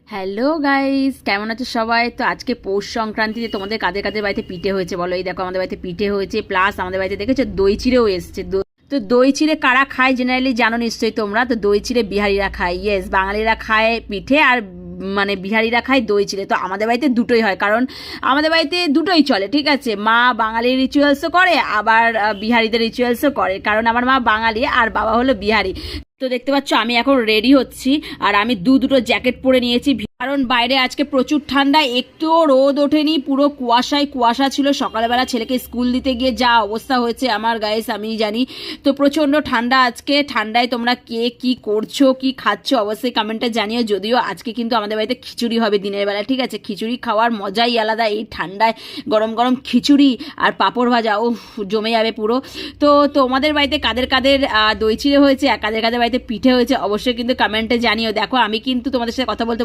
Hello guys, কেমন আছো সবাই? তো আজকে পৌষ সংক্রান্তিতে তোমাদের কাদের কাদের বাড়িতে পিঠে হয়েছে বলো? এই দেখো আমাদের বাড়িতে পিঠে হয়েছে, প্লাস আমাদের বাড়িতে দেখেছো দই চিড়েও এসছে। তো দই চিড়ে কারা খায় জেনারেলি জানো নিশ্চয়ই তোমরা। তো দই চিড়ে বিহারিরা খায়, ইয়েস, বাঙালিরা খায় পিঠে আর মানে বিহারিরা খায় দই চিড়ে। তো আমাদের বাড়িতে দুটোই হয়, কারণ আমাদের বাড়িতে দুটোই চলে, ঠিক আছে। মা বাঙালির রিচুয়ালসও করে, আবার বিহারিদের রিচুয়ালসও করে, কারণ আমার মা বাঙালি আর বাবা হলো বিহারি। তো দেখতে পাচ্ছ আমি এখন রেডি হচ্ছি, আর আমি দুটো জ্যাকেট পরে নিয়েছি, কারণ বাইরে আজকে প্রচুর ঠান্ডা, একটুও রোদ ওঠেনি, পুরো কুয়াশায় কুয়াশা ছিল। সকালবেলা ছেলেকে স্কুল দিতে গিয়ে যা অবস্থা হয়েছে আমার গাইস আমি জানি। তো প্রচণ্ড ঠান্ডা আজকে। ঠান্ডায় তোমরা কে কি করছো, কি খাচ্ছ অবশ্যই কমেন্টে জানিও। যদিও আজকে কিন্তু আমাদের বাড়িতে খিচুড়ি হবে দিনের বেলা, ঠিক আছে। খিচুড়ি খাওয়ার মজাই আলাদা এই ঠান্ডায়, গরম গরম খিচুড়ি আর পাঁপড় ভাজা, ও জমে যাবে পুরো। তো তোমাদের বাড়িতে কাদের কাদের দই চিড়ে হয়েছে আর কাদের কাদের বাড়িতে পিঠে হয়েছে অবশ্যই কিন্তু কমেন্টে জানিও। দেখো আমি কিন্তু তোমাদের সাথে কথা বলতে